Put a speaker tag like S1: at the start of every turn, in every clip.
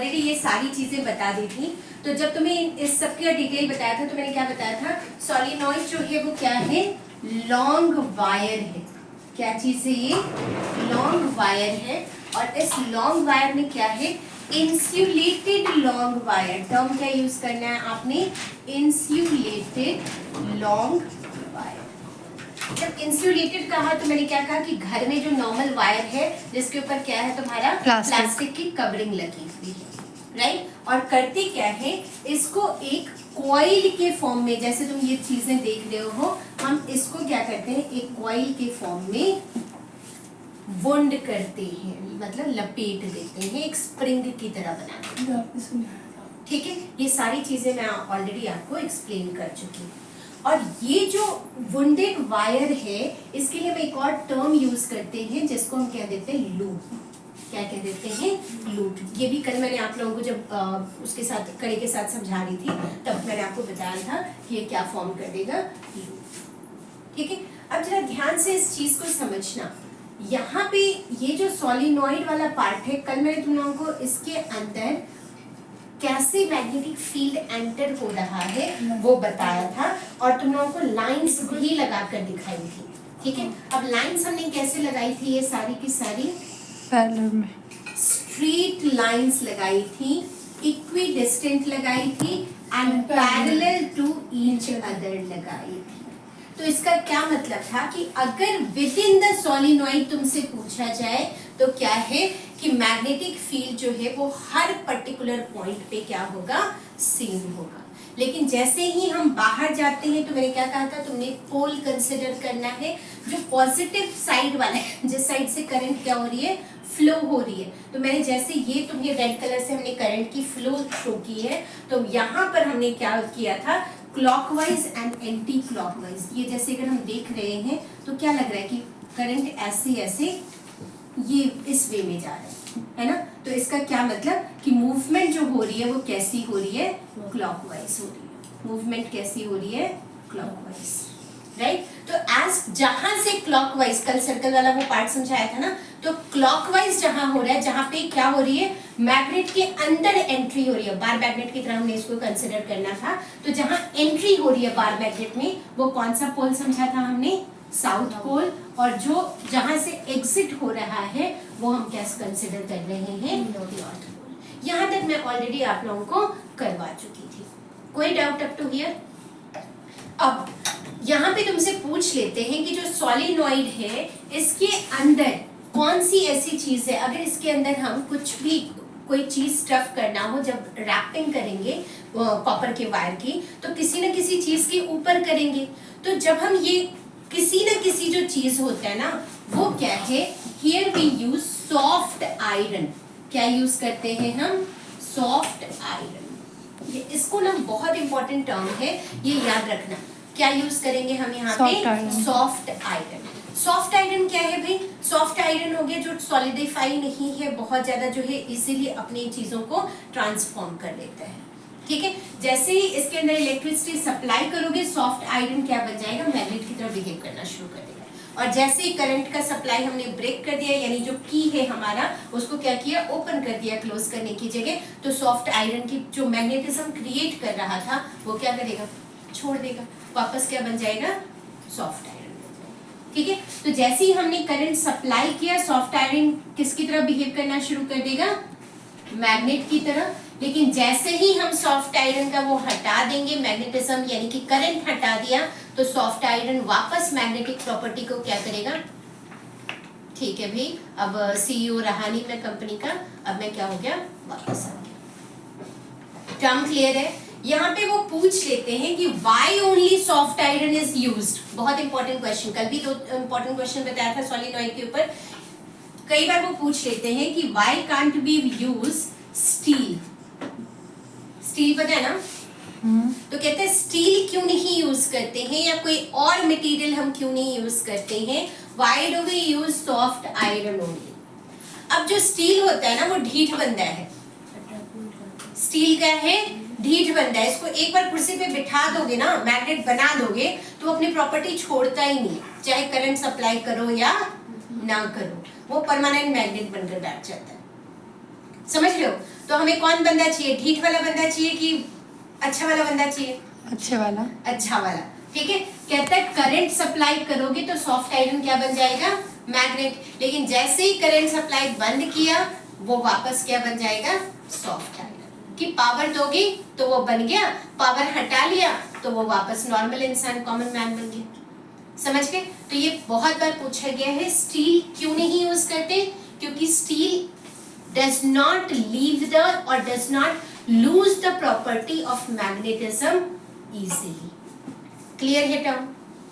S1: Already ये सारी चीजें बता दी थी। तो जब तुम्हें इस सब का डिटेल बताया था तो मैंने क्या बताया था, सोलेनॉइड जो है वो क्या है, लॉन्ग वायर है। क्या चीज है ये, लॉन्ग वायर है। और इस लॉन्ग वायर में क्या है, इंसुलेटेड लॉन्ग वायर। टर्म क्या यूज करना है आपने, इंसुलेटेड लॉन्ग वायर। जब इंसुलेटेड कहा तो मैंने क्या कहा कि घर में जो नॉर्मल वायर है जिसके ऊपर क्या है तुम्हारा प्लास्टिक की कवरिंग लगी हुई है, राइट। और करते क्या है, इसको एक कॉइल के फॉर्म में, जैसे तुम ये चीजें देख रहे हो, हम इसको क्या करते हैं, एक कॉइल के फॉर्म में वुंड करते हैं, मतलब लपेट देते हैं, एक स्प्रिंग की तरह बनाते हैं। ठीक है, ये सारी चीजें मैं ऑलरेडी आपको एक्सप्लेन कर चुकी हूँ। और ये जो वुंडेड वायर है, इसके लिए हम एक और टर्म यूज करते हैं जिसको हम क्या देते हैं, लूप। क्या कह देते हैं, लूप। ये भी कल मैंने आप लोगों को जब उसके साथ कड़ी के साथ समझा रही थी तब मैंने आपको बताया था कि ये क्या फॉर्म कर देगा, लूप। ठीक है, अब जरा ध्यान से इस चीज को समझना। यहाँ पे ये जो सोलेनॉइड वाला पार्ट है, कल मैंने तुम लोगों को इसके अंदर कैसे मैग्नेटिक फील्ड एंटर हो रहा है वो बताया था, और तुम लोगों को लाइंस भी लगाकर दिखाई थी। ठीक है, अब लाइंस हमने कैसे लगाई थी, ये सारी की सारी
S2: पैरेलल में
S1: स्ट्रेट लाइंस लगाई थी, इक्विडिस्टेंट लगाई थी, and parallel to each other लगाई थी। तो इसका क्या मतलब था कि अगर विद इन द सोलेनॉइड तुमसे पूछा जाए तो क्या है कि मैग्नेटिक फील्ड जो है वो हर पर्टिकुलर पॉइंट पे क्या होगा, सेम होगा। लेकिन जैसे ही हम बाहर जाते हैं तो मैंने क्या कहा था, तुमने पोल कंसिडर करना है, जो पॉजिटिव साइड वाला है, जिस साइड से करंट क्या हो रही है, फ्लो हो रही है। तो मैंने जैसे ये तुम्हें रेड कलर से हमने करंट की फ्लो शो की है, तो यहाँ पर हमने क्या किया था, क्लॉकवाइज एंड एंटी क्लॉकवाइज। ये जैसे अगर हम देख रहे हैं तो क्या लग रहा है कि करंट ऐसे ऐसे ये इस वे में जा रहा है ना। तो इसका क्या मतलब कि मूवमेंट जो हो रही है वो कैसी हो रही है, क्लॉकवाइज हो रही है। मूवमेंट कैसी हो रही है, क्लॉकवाइज, राइट। तो एज जहां से क्लॉकवाइज, कल सर्कल वाला वो पार्ट समझाया था ना, तो क्लॉकवाइज जहां हो रहा है, जहां पे क्या हो रही है, मैग्नेट के अंदर एंट्री हो रही है, बार मैग्नेट की तरह हमने इसको कंसिडर करना था। तो जहां एंट्री हो रही है बार मैग्नेट में, वो कौन सा पोल समझा था हमने, साउथ पोल। और जो जहां से एग्जिट हो रहा है वो हम क्या कंसिडर कर रहे हैं, नॉर्थ पोल। यहां तक मैं ऑलरेडी आप लोगों को करवा चुकी थी। कोई डाउट अप टू हियर? अब यहाँ पे तुमसे पूछ लेते हैं कि जो सोलेनॉइड है इसके अंदर कौन सी ऐसी चीज है, अगर इसके अंदर हम कुछ भी कोई चीज स्टफ करना हो, जब रैपिंग करेंगे कॉपर के वायर की, तो किसी न किसी चीज के ऊपर करेंगे। तो जब हम ये किसी न किसी जो चीज होता है ना, वो क्या है, here we use soft iron. क्या यूज करते हैं हम, सॉफ्ट आयरन। ये इसको ना बहुत इंपॉर्टेंट टर्म है, ये याद रखना। क्या यूज करेंगे हम यहाँ पे, सॉफ्ट आयरन। सॉफ्ट आयरन क्या है भाई, सॉफ्ट आयरन हो गया जो सॉलिडिफाई नहीं है, बहुत ज्यादा जो है इजीली अपनी चीजों को ट्रांसफॉर्म कर लेता है। ठीक है, जैसे ही इसके अंदर इलेक्ट्रिसिटी सप्लाई करोगे, सॉफ्ट आयरन क्या बन जाएगा, मैग्नेट की तरह बिहेव करना शुरू कर देगा। और जैसे ही करंट का सप्लाई हमने ब्रेक कर दिया, यानी जो की है हमारा, उसको क्या किया, ओपन कर दिया क्लोज करने की जगह, तो सॉफ्ट आयरन की जो मैग्नेटिज्म क्रिएट कर रहा था वो क्या करेगा, छोड़ देगा, वापस क्या बन जाएगा, सॉफ्ट आयरन। ठीक है, तो जैसे ही हमने करंट सप्लाई किया, सॉफ्ट आयरन किसकी तरह बिहेव करना शुरू कर देगा, मैग्नेट की तरह। लेकिन जैसे ही हम सॉफ्ट आयरन का वो हटा देंगे, मैग्नेटिज्म यानी कि करंट हटा दिया, तो सॉफ्ट आयरन वापस मैग्नेटिक प्रॉपर्टी को क्या करेगा। ठीक है भाई, अब सीईओ रहा नहीं मैं कंपनी का, अब मैं क्या हो गया, वापस आ गया। टर्म क्लियर है? यहाँ पे वो पूछ लेते हैं कि why only soft iron is used। बहुत इंपॉर्टेंट क्वेश्चन, कल भी तो इंपॉर्टेंट क्वेश्चन बताया था सोलेनॉइड के ऊपर। कई बार वो पूछ लेते हैं कि why can't we use steel। Steel पता है ना, तो कहते हैं स्टील क्यों नहीं यूज करते हैं, या कोई और मटेरियल हम क्यों नहीं यूज करते हैं, why do we use soft iron only। अब जो स्टील होता है ना वो ढीठ बंदा है, स्टील क्या है, ढीठ बंदा है। इसको एक बार कुर्सी पे बिठा दोगे ना, मैग्नेट बना दोगे, तो वो अपनी प्रॉपर्टी छोड़ता ही नहीं, चाहे करंट सप्लाई करो या ना करो, वो परमानेंट मैग्नेट बनकर बैठ जाता है। समझ रहे हो? तो हमें कौन बंदा चाहिए, ढीठ वाला बंदा चाहिए कि अच्छा वाला बंदा चाहिए?
S2: अच्छे वाला।
S1: अच्छा वाला, ठीक है। कहता है करंट सप्लाई करोगे तो सॉफ्ट आयरन क्या बन जाएगा, मैग्नेट। लेकिन जैसे ही करंट सप्लाई बंद किया वो वापस क्या बन जाएगा, सॉफ्ट आयरन। कि पावर दोगी तो वो बन गया, पावर हटा लिया तो वो वापस नॉर्मल इंसान, कॉमन मैन बन गया। समझ गए? तो ये बहुत बार पूछा गया है। स्टील क्यों नहीं यूज करते, क्योंकि steel does not leave the or does not lose the property of magnetism easily. Clear है टर्म?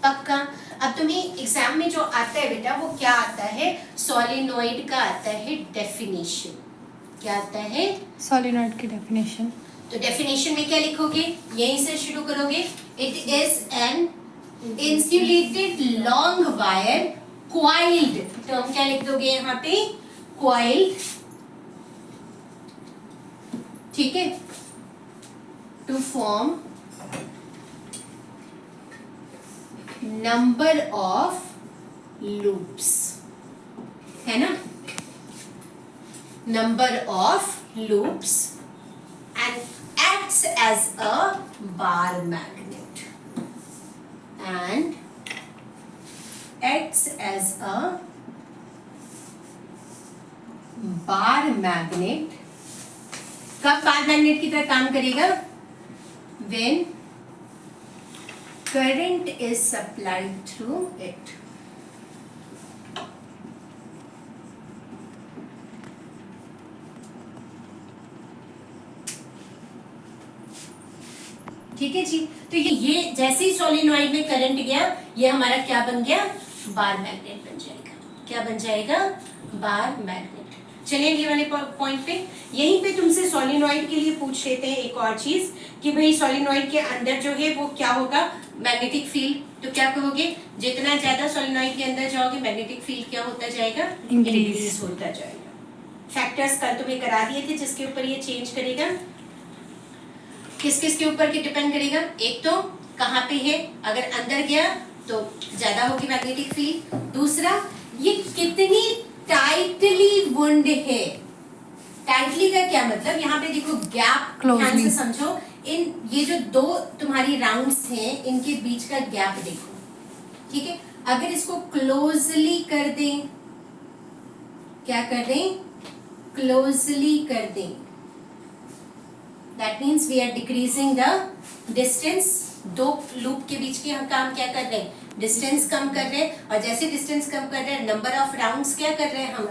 S1: पक्का? अब तुम्हें एग्जाम में जो आता है बेटा वो क्या आता है, सोलेनॉइड का आता है डेफिनेशन। क्या आता है?
S2: सोलेनॉइड की डेफिनेशन।
S1: तो डेफिनेशन में क्या लिखोगे, यहीं से शुरू करोगे। It is an insulated long wire coiled, term क्या लिख दोगे यहाँ पे, coiled, ठीक है, to form number of loops, है ना, number of loops and acts as a bar magnet and acts as a bar magnet. कब बार मैग्नेट की तरह काम करेगा, when current is supplied through it। ठीक है जी। तो ये जैसे ही सोलेनॉइड में करंट गया ये हमारा क्या बन गया, बार मैग्नेट बन जाएगा। क्या बन जाएगा, बार मैग्नेट। चलिए अगले वाले पॉइंट पे, यहीं पे तुमसे सोलेनॉइड के लिए पूछ लेते हैं एक और चीज कि भाई सोलेनॉइड के अंदर जो है वो क्या होगा, मैग्नेटिक फील्ड। तो क्या कहोगे, जितना ज्यादा सोलेनॉइड के अंदर जाओगे मैग्नेटिक फील्ड क्या होता जाएगा, इंक्रीज होता जाएगा। फैक्टर्स कल तुम्हें करा दिए थे जिसके ऊपर ये चेंज करेगा, किस किस के ऊपर के डिपेंड करेगा। एक तो कहाँ पे है, अगर अंदर गया तो ज्यादा होगी मैग्नेटिक फील्ड। दूसरा ये कितनी टाइटली वुंड है। टाइटली का क्या मतलब, यहाँ पे देखो गैप, ध्यान से समझो। इन ये जो दो तुम्हारी राउंड्स हैं इनके बीच का गैप देखो, ठीक है। अगर इसको क्लोजली कर दें, क्या कर दें, क्लोजली कर दें, that means we are decreasing the distance. दो लूप के बीच के हम काम क्या कर रहे हैं, डिस्टेंस कम कर रहे हैं। और जैसे डिस्टेंस कम कर रहे हैं नंबर ऑफ राउंड्स क्या कर रहे हैं, हम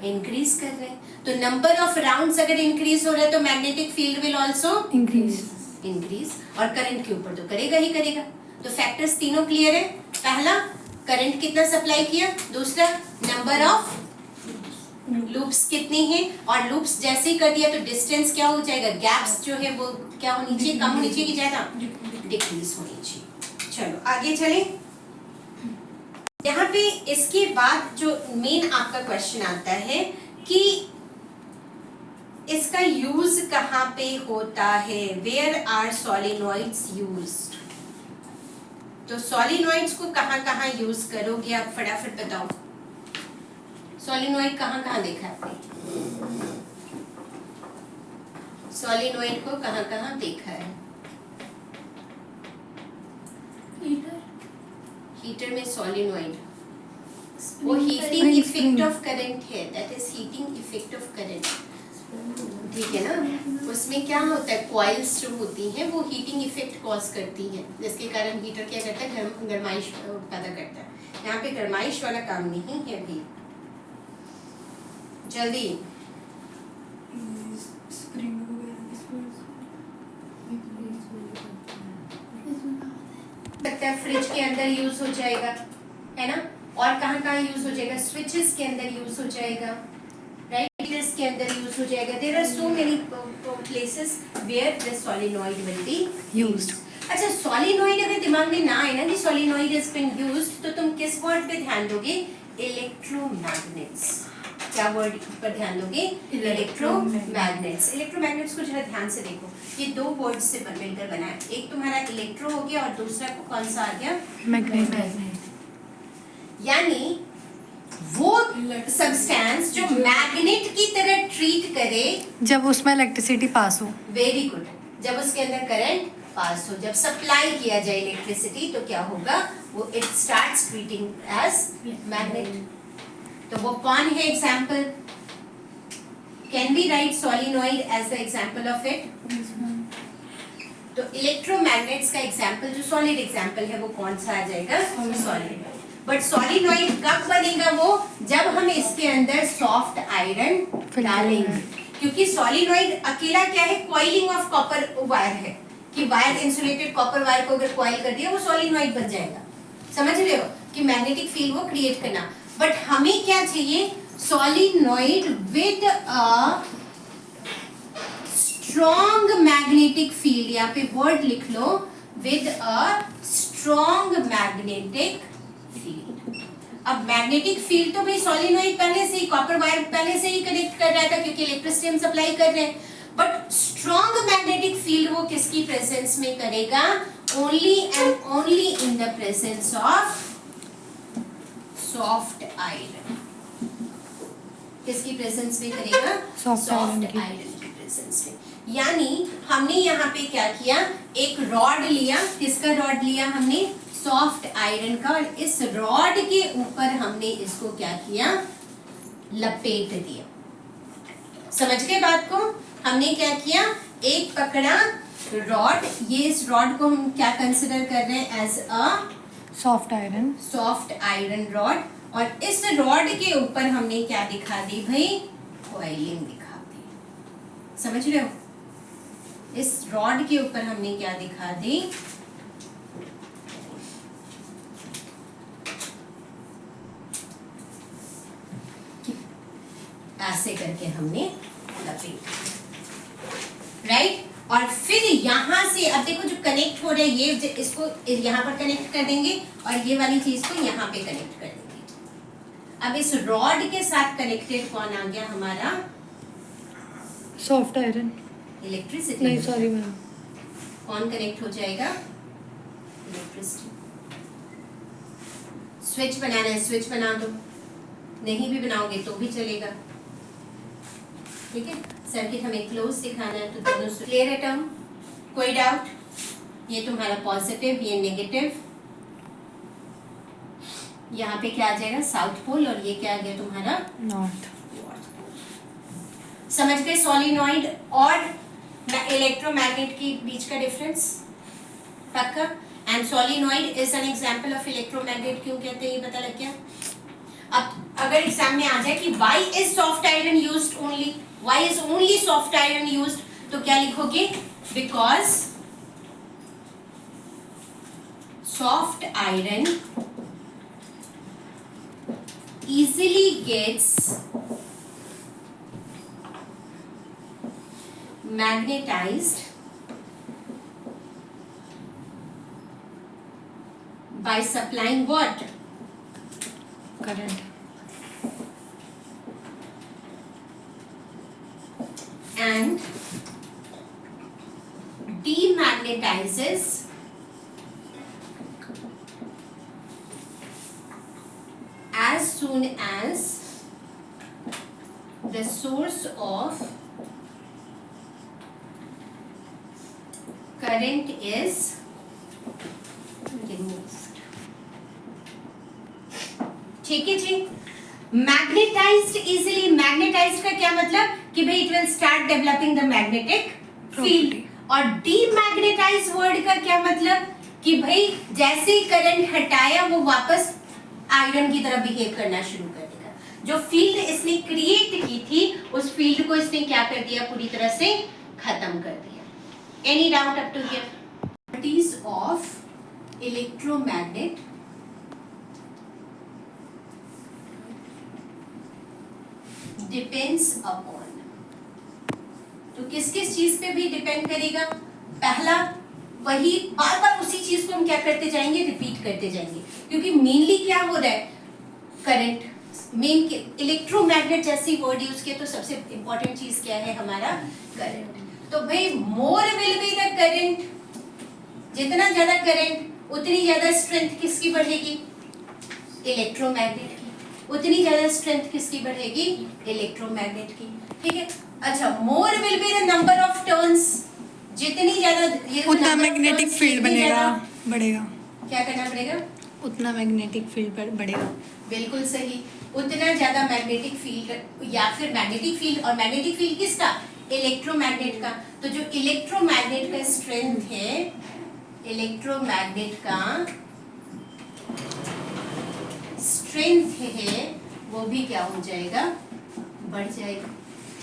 S1: इंक्रीज कर रहे हैं। तो नंबर ऑफ राउंड्स अगर इंक्रीज हो रहा है तो magnetic field will also increase और करंट के ऊपर तो करेगा ही करेगा। तो फैक्टर्स तीनों क्लियर है। पहला, करंट कितना सप्लाई किया। दूसरा, नंबर ऑफ लूप्स कितनी है, और लूप्स जैसे ही कर दिया तो डिस्टेंस क्या हो जाएगा, गैप्स जो है वो क्या होनी चाहिए, कम होनी चाहिए कि ज्यादा, डिक्रीज होनी चाहिए। चलो आगे चले। यहाँ पे इसके बाद जो मेन आपका क्वेश्चन आता है कि इसका यूज कहाँ पे होता है, वेयर आर सोलेनॉइड्स यूज्ड। तो सोलेनॉइड्स को कहाँ कहाँ यूज करोगे आप फटाफट बताओ। सोलेनॉइड कहाँ कहाँ देखा आपने, सोलेनॉइड को कहाँ कहाँ देखा है। हीटर में सोलेनॉइड, वो हीटिंग इफेक्ट ऑफ करंट है, that is heating effect of current, ठीक है ना। उसमें क्या होता है, कॉइल्स जो होती हैं वो हीटिंग इफेक्ट कॉज करती हैं, जिसके कारण हीटर क्या करता है, गर्माइश पैदा करता है। यहाँ पे गर्माइश वाला काम नहीं है अभी, जल्दी। सकता है फ्रिज के अंदर यूज हो जाएगा, है ना। और कहाँ कहाँ यूज हो जाएगा, स्विचेस के अंदर यूज हो जाएगा, राइट, हीटर्स के अंदर यूज हो जाएगा। There are so many places where the solenoid will be used. अच्छा, सोलेनॉइड अगर दिमाग में ना आए ना कि सोलेनॉइड इज बीन यूज्ड, तो तुम किस वर्ड पे ध्यान दोगे, इलेक्ट्रोमैग्नेट्स। क्या वर्ड पर ध्यान दोगे, इलेक्ट्रोमैग्नेट्स। इलेक्ट्रोमैग्नेट्स को जरा ध्यान से देखो, ये दो वर्ड से मिलकर बना है। एक तुम्हारा इलेक्ट्रो हो गया और दूसरा कौन सा आ गया, मैग्नेट। यानी वो सब्सटेंस जो मैग्नेट की तरह ट्रीट करे,
S2: जब उसमें इलेक्ट्रिसिटी पास हो।
S1: वेरी गुड, जब उसके अंदर करंट पास हो, जब सप्लाई किया जाए इलेक्ट्रिसिटी तो क्या होगा, वो it starts treating as magnet. तो वो कौन है example? Can we write solenoid as the example of it? तो इलेक्ट्रोमैग्नेट्स का एग्जाम्पल जो सॉलिड एग्जाम्पल है वो कौन सा आ जाएगा? सॉलिड। बट सॉलिनॉइड कब बनेगा वो? जब हम इसके अंदर सॉफ्ट आयरन डालेंगे, क्योंकि सॉलिनॉइड अकेला क्या है, कॉइलिंग ऑफ कॉपर वायर है, कि वायर इंसुलेटेड कॉपर वायर को अगर कॉइल कर दिया वो सॉलिनॉइड बन जाएगा। समझ रहे हो कि मैग्नेटिक फील्ड वो क्रिएट करना। बट हमें क्या चाहिए? Solenoid with a strong magnetic field. यहाँ पे वर्ड लिख लो, with a strong magnetic field. अब मैग्नेटिक फील्ड तो भाई सॉलिनॉइड पहले से ही, कॉपर वायर पहले से ही कनेक्ट कर रहा था क्योंकि इलेक्ट्रिसिटी हम सप्लाई कर रहे हैं। बट स्ट्रॉन्ग मैग्नेटिक फील्ड वो किसकी प्रेजेंस में करेगा? Only and only in the presence of soft iron. किसकी प्रेजेंस में करेगा?
S2: सॉफ्ट आयरन
S1: की प्रेजेंस में। यानी हमने यहाँ पे क्या किया, एक रॉड लिया। किसका रॉड लिया हमने? सॉफ्ट आयरन का। और इस रॉड के ऊपर हमने इसको क्या किया? लपेट दिया। समझ गए बात को? हमने क्या किया, एक पकड़ा रॉड, ये इस रॉड को हम क्या कंसिडर कर रहे हैं? As a
S2: soft iron.
S1: Soft iron rod. और इस रॉड के ऊपर हमने क्या दिखा दी भाई? कॉइलिंग दिखा दी। समझ रहे हो? इस रॉड के ऊपर हमने क्या दिखा दी? ऐसे करके हमने लपेट, राइट। और फिर यहां से अब देखो जो कनेक्ट हो रहा है, ये इसको यहां पर कनेक्ट कर देंगे और ये वाली चीज को यहां पे कनेक्ट कर देंगे। अब इस रॉड के साथ कनेक्टेड कौन आ गया हमारा?
S2: Soft iron.
S1: इलेक्ट्रिसिटी।
S2: नहीं सॉरी मैम,
S1: कौन कनेक्ट हो जाएगा? इलेक्ट्रिसिटी। स्विच बनाना है, स्विच बना दो, नहीं भी बनाओगे तो भी चलेगा। ठीक है, सर्किट हमें क्लोज दिखाना है तो दोनों क्लियर है टर्म? कोई डाउट? ये तुम्हारा पॉजिटिव, ये नेगेटिव। यहाँ पे क्या आ जाएगा? South pole. और ये क्या आ गया तुम्हारा?
S2: नॉर्थ।
S1: समझ गए सॉलिनॉइड और इलेक्ट्रोमैग्नेट के बीच का डिफरेंस? पक्का? And solenoid is an example of electromagnet. क्यों कहते हैं ये पता लग गया? अब अगर एग्जाम में आ जाए कि why is soft iron used only, why is only soft iron used, तो क्या लिखोगे? Because soft iron easily gets magnetized by supplying what?
S2: Current.
S1: And demagnetizes as soon as the source of current is removed. ठीक है जी। Magnetised easily, magnetised का क्या मतलब कि भाई it will start developing the magnetic field. और demagnetise word का क्या मतलब कि भाई जैसे ही करंट हटाया वो वापस आयरन की तरह बिहेव करना शुरू कर देगा। जो फील्ड इसने क्रिएट की थी उस फील्ड को इसने क्या कर दिया? पूरी तरह से खत्म कर दिया। Any doubt up to here? Properties of electromagnet depends upon, तो किस किस चीज पे भी डिपेंड करेगा? पहला वही बार बार उसी चीज को हम क्या करते जाएंगे? रिपीट करते जाएंगे, क्योंकि मेनली क्या हो रहा है? करंट। मेन इलेक्ट्रोमैग्नेट जैसी वर्ड यूज किया तो सबसे इंपॉर्टेंट चीज क्या है हमारा? करंट। तो भाई more will be the current, जितना ज्यादा करंट उतनी ज्यादा स्ट्रेंथ किसकी बढ़ेगी? इलेक्ट्रोमैग्नेट की। उतनी ज्यादा स्ट्रेंथ किसकी बढ़ेगी, इलेक्ट्रोमैग्नेट की, ठीक है। अच्छा, more will be the number of turns, जितनी ज्यादा ये
S2: उतना मैग्नेटिक फील्ड बनेगा, बढ़ेगा।
S1: क्या करना पड़ेगा,
S2: उतना मैग्नेटिक फील्ड बढ़ेगा।
S1: बिल्कुल सही, उतना ज्यादा मैग्नेटिक फील्ड, या फिर मैग्नेटिक फील्ड, और मैग्नेटिक फील्ड किसका, इलेक्ट्रोमैग्नेट का। तो जो इलेक्ट्रोमैग्नेट का स्ट्रेंथ है, इलेक्ट्रोमैग्नेट का स्ट्रेंथ है, वो भी क्या हो जाएगा, बढ़ जाएगा,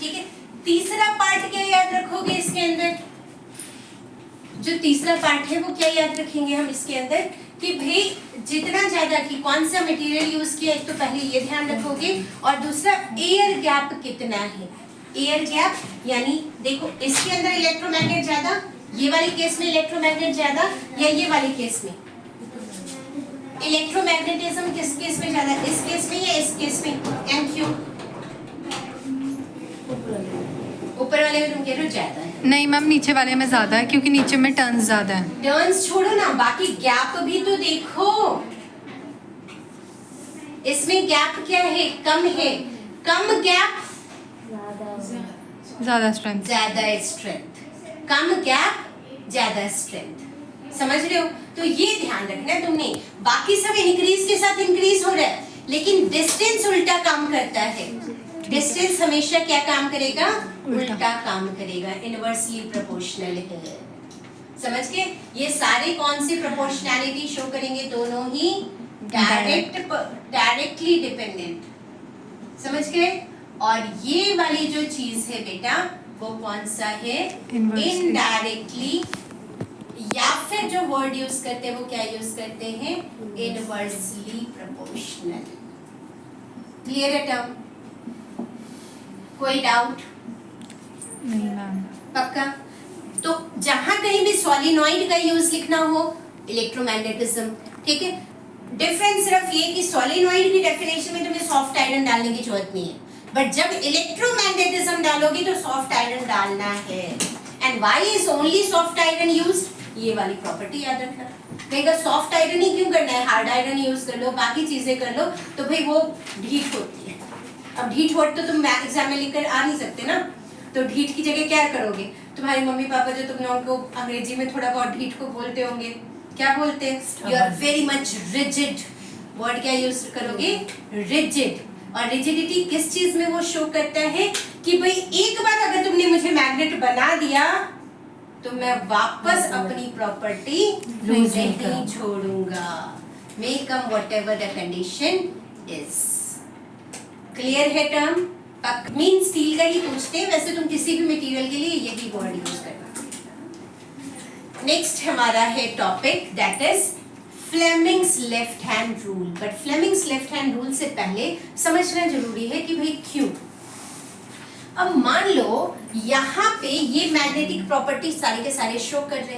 S1: ठीक है। तीसरा पार्ट क्या याद रखोगे इसके अंदर, जो तीसरा पार्ट है वो क्या याद रखेंगे हम इसके अंदर, कि भाई जितना ज्यादा की कौन सा मटेरियल यूज किया, एक तो पहले ये ध्यान रखोगे, और दूसरा एयर गैप कितना है। एयर गैप यानी देखो इसके अंदर इलेक्ट्रोमैग्नेट ज्यादा, ये वाले केस में इलेक्ट्रोमैग्नेट ज्यादा, या ये वाले केस में इलेक्ट्रोमैग्नेटिज्म किस केस में ज्यादा, इस केस में या इस केस में, एंड क्यों, ऊपर वाले में तुम कह रहे हो ज्यादा है।
S2: नहीं मैम, नीचे वाले में ज्यादा है क्योंकि नीचे में टर्न्स ज्यादा है।
S1: टर्न्स छोड़ो ना, बाकी गैप भी तो देखो, इसमें गैप क्या है, कम है, कम गैप
S2: ज्यादा स्ट्रेंथ।
S1: ज्यादा स्ट्रेंथ, कम गैप ज्यादा स्ट्रेंथ, समझ रहे हो। तो ये ध्यान रखना है तुमने, बाकी सब इंक्रीज के साथ इंक्रीज हो रहा है, लेकिन डिस्टेंस उल्टा काम करता है। डिस्टेंस हमेशा क्या काम करेगा, उल्टा काम करेगा, इनवर्सली प्रोपोर्शनल है, समझ के। ये सारे कौन से प्रोपोर्शनैलिटी शो करेंगे, दोनों ही डायरेक्टली डिपेंडेंट, समझ के। और ये वाली जो चीज है बेटा, वो कौन सा है, इनडायरेक्टली, या फिर जो वर्ड यूज करते हैं वो क्या यूज करते हैं, इनवर्सली प्रोपोर्शनल। क्लियर है टर्म, कोई डाउट,
S2: नहीं मैम।
S1: पक्का। तो जहां कहीं भी सॉलिनॉइड का यूज लिखना हो, इलेक्ट्रोमैग्नेटिज्म, ठीक है। डिफरेंस सिर्फ ये कि सॉलिनॉइड की डेफिनेशन में तुम्हें सॉफ्ट आयरन डालने की जरूरत नहीं है, बट जब इलेक्ट्रोमैग्नेटिज्म डालोगी तो सॉफ्ट आयरन डालना है। And why is only soft iron used, ये वाली प्रॉपर्टी याद रखना। कहेगा सॉफ्ट आयरन ही क्यों करना है, हार्ड आयरन यूज कर लो, बाकी चीजें कर लो, तो भाई वो ढीठ होती है। अब ढीठ वर्ड तो तुम एग्जाम में लिखकर आ नहीं सकते ना, तो ढीठ की जगह क्या करोगे, तुम्हारे मम्मी पापा जो तुम लोगों को अंग्रेजी में थोड़ा बहुत ढीठ को बोलते होंगे, क्या बोलते हैं, you are very much rigid, word क्या यूज करोगे, रिजिड। और रिजिडिटी किस चीज में वो शो करता है, कि भाई एक बार अगर तुमने मुझे मैग्नेट बना दिया तो मैं वापस अपनी प्रॉपर्टी नहीं छोड़ूंगा, may come whatever the condition is. Clear है टर्म, मीन स्टील का ही पूछते हैं, वैसे तुम किसी भी मटेरियल के लिए यही वर्ड यूज करना। नेक्स्ट हमारा है topic that is Fleming's left hand rule. But Fleming's left hand rule से पहले समझना जरूरी है कि भाई क्यों। अब मान लो यहाँ पे ये मैग्नेटिक प्रॉपर्टी सारे के सारे शो कर रहे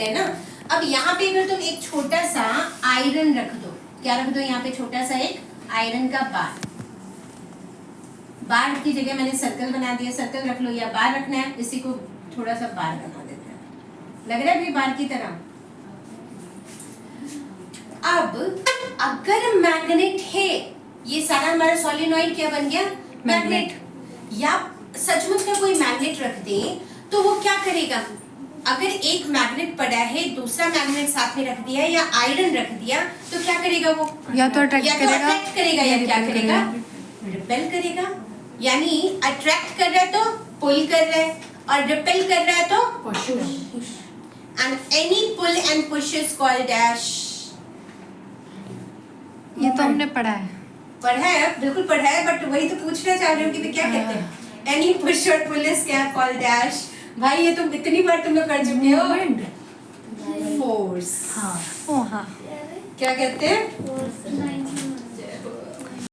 S1: हैं ना। अब यहाँ पे अगर तुम एक छोटा सा आयरन रख दो, क्या रख दो यहाँ पे, छोटा सा एक आयरन का बार की जगह मैंने सर्कल बना दिया, सर्कल रख लो, या बार रखना है, इसी को थोड़ा सा बार बना देते हैं, लग रहा है भी बार की तरह। अब अगर मैग्नेट है, ये सारा हमारा सॉलिनॉइड क्या बन गया, मैग्नेट। या सचमुच का कोई मैग्नेट रख दे तो वो क्या करेगा, अगर एक मैग्नेट पड़ा है, दूसरा मैग्नेट साथ में रख दिया या आयरन रख दिया, तो क्या करेगा वो,
S2: या तो अट्रैक्ट
S1: करेगा या क्या करेगा, रिपेल करेगा। यानी अट्रैक्ट कर रहा है तो पुल कर रहा है, और रिपेल कर रहा है तो push. And any pull and push is called dash.
S2: ये तो हमने पढ़ा है,
S1: बिल्कुल पढ़ा है, बट वही तो पूछना चाह रही हूँ कि क्या कहते हैं, एनी पुश और पुल इज क्या कॉल्ड डैश। भाई ये तुम इतनी बार तुम लोग कर चुके हो, फोर्स।
S2: हाँ। ओ हाँ,
S1: क्या कहते हैं,